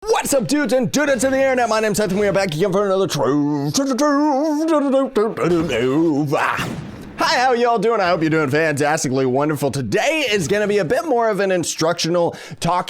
What's up, dudes and dudettes of the internet? My name's Scythe and we are back again for another Trove. Hi, how y'all doing? I hope you're doing fantastically wonderful. Today is going to be a bit more of an instructional talk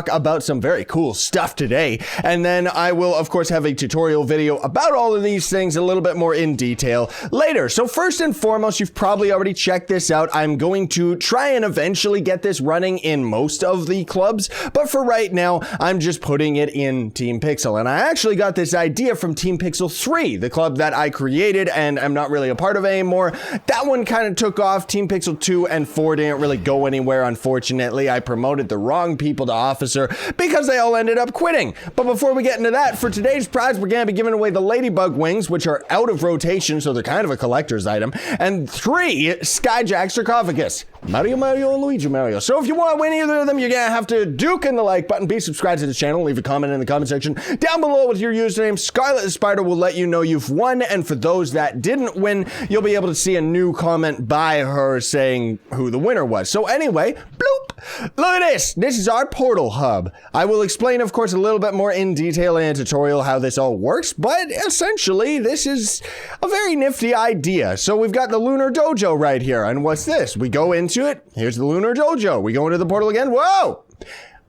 about some very cool stuff today. And then I will, of course, have a tutorial video about all of these things a little bit more in detail later. So first and foremost, you've probably already checked this out. I'm going to try and eventually get this running in most of the clubs. But for right now, I'm just putting it in Team Pixel. And I actually got this idea from Team Pixel 3, the club that I created and I'm not really a part of anymore. That one kind of took off. Team Pixel 2 and 4 didn't really go anywhere, unfortunately. I promoted the wrong people to officer because they all ended up quitting. But before we get into that, for today's prize, we're going to be giving away the Ladybug wings, which are out of rotation, so they're kind of a collector's item, and 3 Skyjack sarcophagus. Mario, and Luigi Mario. So if you want to win either of them, you're going to have to duke in the like button, be subscribed to the channel, leave a comment in the comment section down below with your username. Scarlet the Spider will let you know you've won, and for those that didn't win, you'll be able to see a new comment by her saying who the winner was. So anyway, bloop, look at this. This is our portal hub. I will explain, of course, a little bit more in detail in a tutorial how this all works, but essentially this is a very nifty idea. So we've got the Lunar Dojo right here, and what's this? We go into it. Here's the Lunar Dojo. We go into the portal again. Whoa!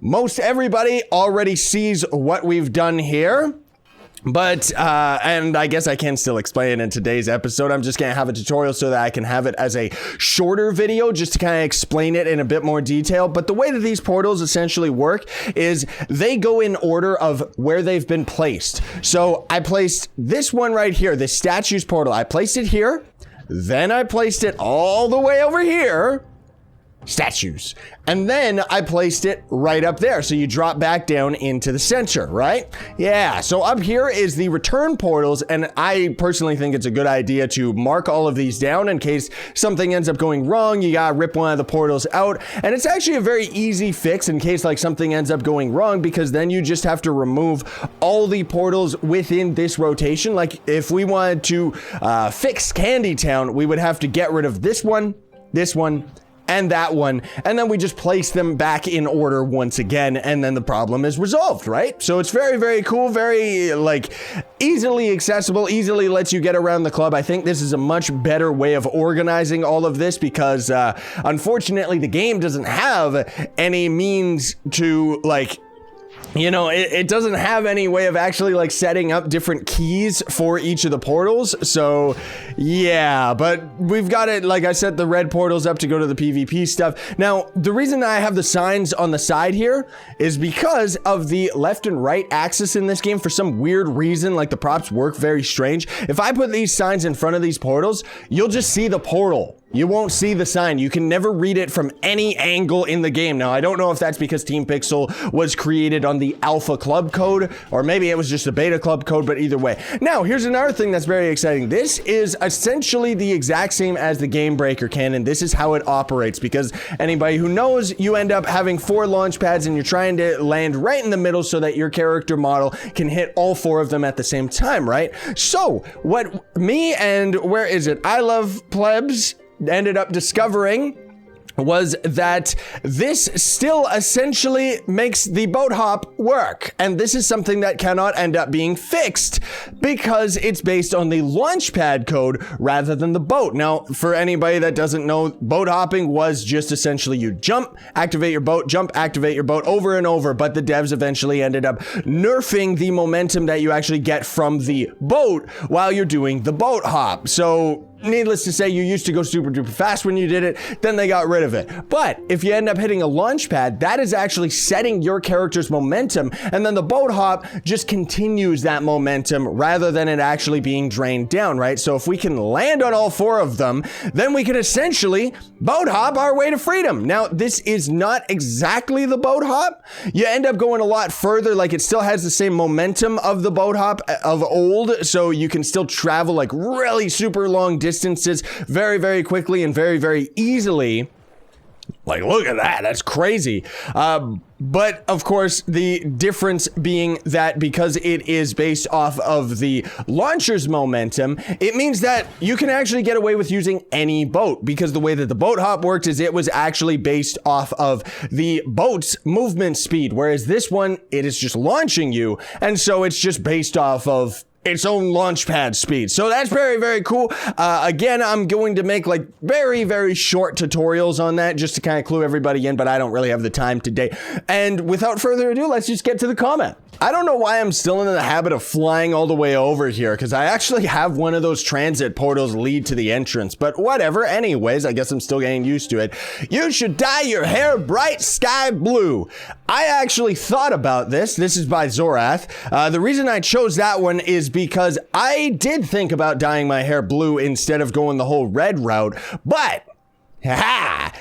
Most everybody already sees what we've done here. But, and I guess I can still explain it in today's episode. I'm just gonna have a tutorial so that I can have it as a shorter video just to kind of explain it in a bit more detail. But the way that these portals essentially work is they go in order of where they've been placed. So I placed this one right here, the statues portal. I placed it here, then I placed it all the way over here. Statues. And then I placed it right up there. So you drop back down into the center, right? Yeah. So up here is the return portals. And I personally think it's a good idea to mark all of these down in case something ends up going wrong. You gotta rip one of the portals out. And it's actually a very easy fix in case like something ends up going wrong, because then you just have to remove all the portals within this rotation. Like if we wanted to fix Candy Town, we would have to get rid of this one, and that one, and then we just place them back in order once again, and then the problem is resolved, right? So it's very, very cool, very like easily accessible, easily lets you get around the club. I think this is a much better way of organizing all of this because unfortunately the game doesn't have any means to like, you know, it doesn't have any way of actually like setting up different keys for each of the portals. So yeah, but we've got it, like I set the red portals up to go to the PvP stuff. Now, the reason I have the signs on the side here is because of the left and right axis in this game. For some weird reason, like the props work very strange. If I put these signs in front of these portals, you'll just see the portal. You won't see the sign. You can never read it from any angle in the game. Now, I don't know if that's because Team Pixel was created on the alpha club code, or maybe it was just a beta club code, but either way. Now, here's another thing that's very exciting. This is essentially the exact same as the Game Breaker cannon. This is how it operates, because anybody who knows, you end up having 4 launch pads and you're trying to land right in the middle so that your character model can hit all 4 of them at the same time, right? So, what me and, where is it? I Love Plebs ended up discovering was that this still essentially makes the boat hop work. And this is something that cannot end up being fixed because it's based on the launch pad code rather than the boat. Now, for anybody that doesn't know, boat hopping was just essentially you jump, activate your boat, jump, activate your boat over and over. But the devs eventually ended up nerfing the momentum that you actually get from the boat while you're doing the boat hop. So needless to say, you used to go super duper fast when you did it, then they got rid of it. But if you end up hitting a launch pad, that is actually setting your character's momentum, and then the boat hop just continues that momentum rather than it actually being drained down, right? So if we can land on all 4 of them, then we can essentially boat hop our way to freedom. Now, this is not exactly the boat hop. You end up going a lot further, like it still has the same momentum of the boat hop of old, so you can still travel like really super long distances very, very quickly and very, very easily. Like, look at that. That's crazy. But of course, the difference being that because it is based off of the launcher's momentum, it means that you can actually get away with using any boat, because the way that the boat hop worked is it was actually based off of the boat's movement speed, whereas this one, it is just launching you, and so it's just based off of its own launch pad speed. So that's very, very cool. Again, I'm going to make like very, very short tutorials on that just to kind of clue everybody in, but I don't really have the time today. And without further ado, let's just get to the comment. I don't know why I'm still in the habit of flying all the way over here, because I actually have one of those transit portals lead to the entrance, but whatever. Anyways, I guess I'm still getting used to it. You should dye your hair bright sky blue. I actually thought about this. This is by Zorath. The reason I chose that one is because I did think about dyeing my hair blue instead of going the whole red route, but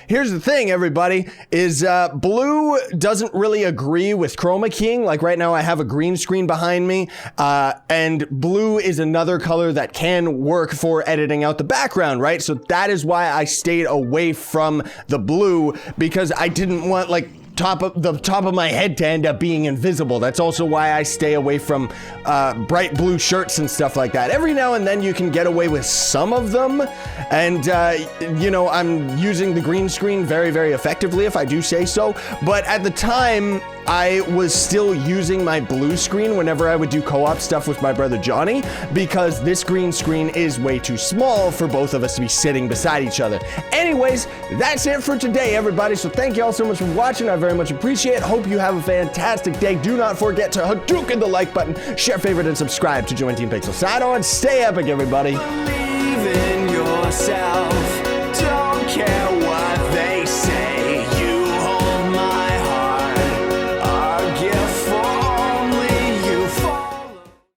here's the thing, everybody, is blue doesn't really agree with chroma keying. Like right now I have a green screen behind me, and blue is another color that can work for editing out the background, right? So that is why I stayed away from the blue, because I didn't want like the top of my head to end up being invisible. That's also why I stay away from bright blue shirts and stuff like that. Every now and then you can get away with some of them, and you know, I'm using the green screen very, very effectively, if I do say so. But at the time, I was still using my blue screen whenever I would do co-op stuff with my brother Johnny, because this green screen is way too small for both of us to be sitting beside each other. Anyways, that's it for today, everybody. So thank you all so much for watching. I very much appreciate it. Hope you have a fantastic day. Do not forget to Hadouken the like button, share, favorite, and subscribe to join Team Pixel Sado, and stay epic, everybody. Believe in yourself.